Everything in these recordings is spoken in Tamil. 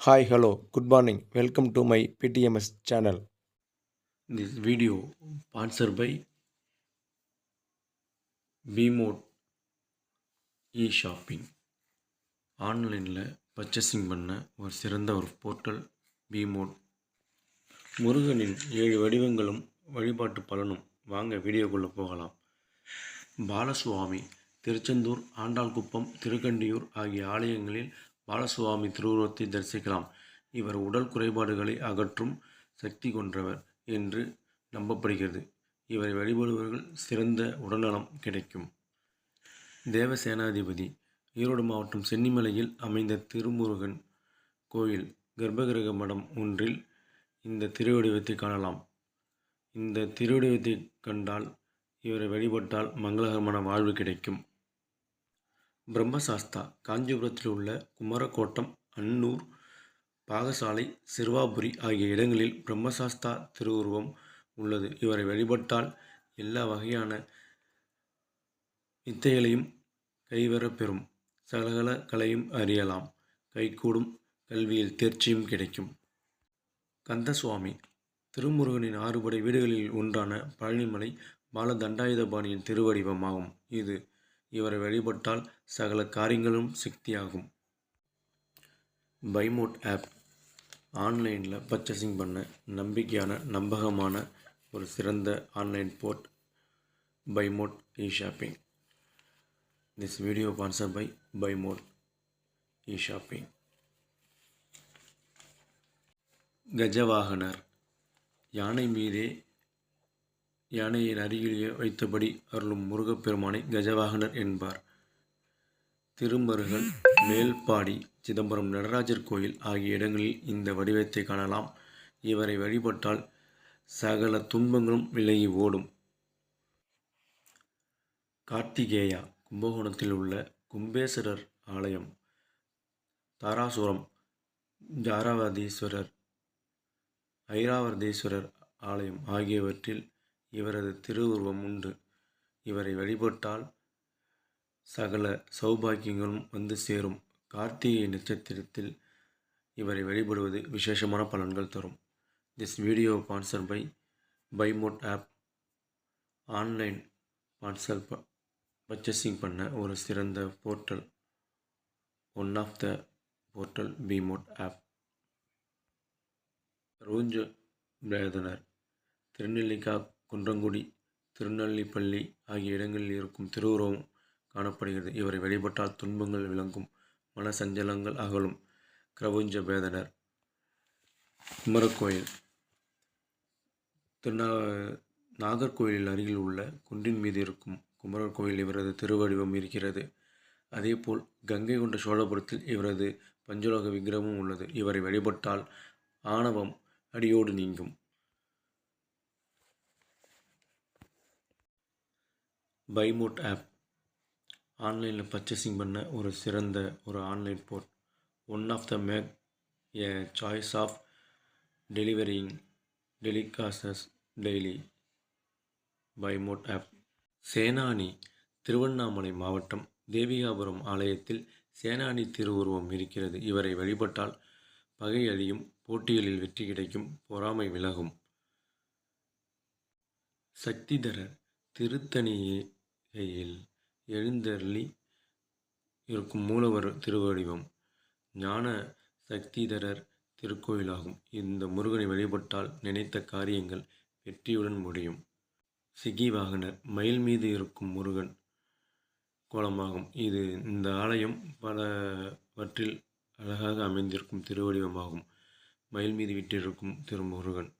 Hi, hello, good morning. Welcome to my PTMS channel. This video sponsored by BMode e-shopping. ஆன்லைனில் பர்ச்சேசிங் பண்ண ஒரு சிறந்த ஒரு போர்ட்டல் BMode. முருகனின் 7 வடிவங்களும் வழிபாட்டு பலனும். வாங்க வீடியோக்குள்ளே போகலாம். பாலசுவாமி திருச்செந்தூர், ஆண்டாள்குப்பம், திருக்கண்டியூர் ஆகிய ஆலயங்களில் பாலசுவாமி திருவுருவத்தை தரிசிக்கலாம். இவர் உடல் குறைபாடுகளை அகற்றும் சக்தி கொண்டவர் என்று நம்பப்படுகிறது. இவரை வழிபடுபவர்கள் சிறந்த உடல்நலம் கிடைக்கும். தேவசேனாதிபதி ஈரோடு மாவட்டம் சென்னிமலையில் அமைந்த திருமுருகன் கோயில் கர்ப்பகிரக மடம் ஒன்றில் இந்த திருவடிவத்தை காணலாம். இந்த திருவடிவத்தை கண்டால் இவரை வழிபட்டால் மங்களகரமான வாழ்வு கிடைக்கும். பிரம்மசாஸ்தா காஞ்சிபுரத்தில் உள்ள குமரக்கோட்டம், அன்னூர், பாகசாலை, சிறுவாபுரி ஆகிய இடங்களில் பிரம்மசாஸ்தா திருவுருவம் உள்ளது. இவரை வழிபட்டால் எல்லா வகையான வித்தைகளையும் கைவரப்பெறும். சகல கலையும் அறியலாம். கைகூடும். கல்வியில் தேர்ச்சியும் கிடைக்கும். கந்தசுவாமி திருமுருகனின் 6 படை வீடுகளில் ஒன்றான பழனிமலை பாலதண்டாயுதபாணியின் திருவடிவமாகும். இவரை வழிபட்டால் சகல காரியங்களும் சக்தியாகும். பைமோட் ஆப் ஆன்லைனில் பர்ச்சேசிங் பண்ண நம்பிக்கையான நம்பகமான ஒரு சிறந்த online port Bimode e-shopping. This video sponsored by Bimode e-shopping. கஜவாகனர் யானை மீதே யானையின் அருகிலேயே வைத்தபடி அருளும் முருகப்பெருமானை கஜவாகனர் என்பார். திருமருகல், மேல்பாடி, சிதம்பரம் நடராஜர் கோயில் ஆகிய இடங்களில் இந்த வடிவத்தை காணலாம். இவரை வழிபட்டால் சகல துன்பங்களும் விலகி ஓடும். கார்த்திகேயா கும்பகோணத்தில் உள்ள கும்பேஸ்வரர் ஆலயம், தாராசுரம் ஜாரவதீஸ்வரர், ஐராவதீஸ்வரர் ஆலயம் ஆகியவற்றில் இவரது திருவுருவம் உண்டு. இவரை வழிபட்டால் சகல சௌபாக்கியங்களும் வந்து சேரும். கார்த்திகை நட்சத்திரத்தில் இவரை வழிபடுவது விசேஷமான பலன்கள் தரும். This video sponsored by Bimode app. Online purchasing பண்ண ஒரு சிறந்த portal. One of the portal BMode app. ரூஞ்ச பேதனர் திருநெல்லிக்கா, குன்றங்குடி, திருநெல்லிப்பள்ளி ஆகிய இடங்களில் இருக்கும் திருவுருவம் காணப்படுகிறது. இவரை வழிபட்டால் துன்பங்கள் விளங்கும். மன சஞ்சலங்கள் அகலும். கிரவுஞ்ச பேதனர் குமரக்கோயில் நாகர்கோயிலில் அருகில் உள்ள குன்றின் மீது இருக்கும் குமரர் கோயில் இவரது திருவடிவம் இருக்கிறது. அதேபோல் கங்கை கொண்ட சோழபுரத்தில் இவரது பஞ்சலோக விக்கிரகமும் உள்ளது. இவரை வழிபட்டால் ஆணவம் அடியோடு நீங்கும். பைமோட் ஆப் ஆன்லைனில் பர்ச்சேசிங் பண்ண ஒரு சிறந்த ஒரு online port. One of the make a choice of delivering delicacies daily. Bimode app. Senani Tiruvannamalai மாவட்டம் தேவிகாபுரம் ஆலயத்தில் சேனானி திருவுருவம் இருக்கிறது. இவரை வழிபட்டால் பகை அழியும். போட்டிகளில் வெற்றி கிடைக்கும். பொறாமை விலகும். சக்திதரர் திருத்தணிகையில் எழுந்தருளி இருக்கும் மூலவர் திருவடிவம் ஞான சக்திதரர் திருக்கோயிலாகும். இந்த முருகனை வழிபட்டால் நினைத்த காரியங்கள் வெற்றியுடன் முடியும். சிகிவாகனர் மயில் மீது இருக்கும் முருகன் கோலமாகும். இந்த ஆலயம் பலவற்றில் அழகாக அமைந்திருக்கும் திருவடிவமாகும். மயில் மீது விட்டிருக்கும் திருமுருகன்.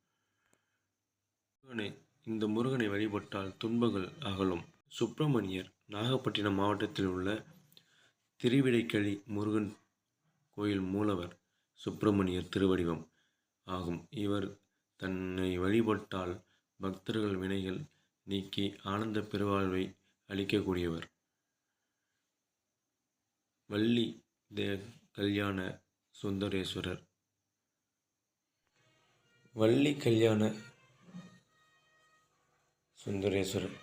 இந்த முருகனை வழிபட்டால் துன்பங்கள் அகலும். சுப்பிரமணியர் நாகப்பட்டினம் மாவட்டத்தில் உள்ள திருவிடைக்கழி முருகன் கோயில் மூலவர் சுப்பிரமணியர் திருவடிவம் ஆகும். இவர் தன்னை வழிபட்டால் பக்தர்கள் வினைகள் நீக்கி ஆனந்த பெருவாழ்வை அளிக்கக்கூடியவர். வள்ளி கல்யாண சுந்தரேஸ்வரர் வள்ளி கல்யாண சுந்தரேஸ்வரர்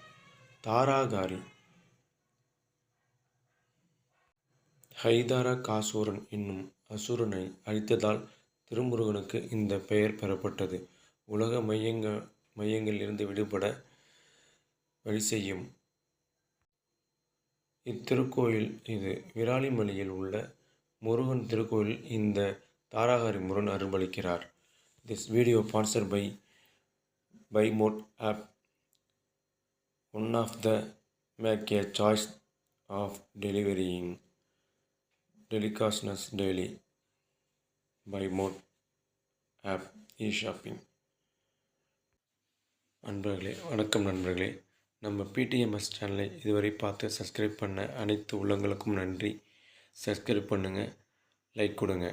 தாராகாரி ஹைதாரா காசோரன் என்னும் அசுரனை அழித்ததால் திருமுருகனுக்கு இந்த பெயர் பெறப்பட்டது. உலக மையங்களிலிருந்து விடுபட வழி செய்யும் இத்திருக்கோயில் இது. விராலிமலையில் உள்ள முருகன் திருக்கோயில் இந்த தாராகாரி முருகன் அருள்பாலிக்கிறார். This video sponsored by BuyMode app, one of the make a choice of delivering delicacies daily. BuyMode app e-shopping. வணக்கம் நண்பர்களே, நம்ம பிடிஎம்எஸ் சேனலை இதுவரை பார்த்து சப்ஸ்கிரைப் பண்ண அனைத்து உள்ளங்களுக்கும் நன்றி. சப்ஸ்கிரைப் பண்ணுங்கள், லைக் கொடுங்க.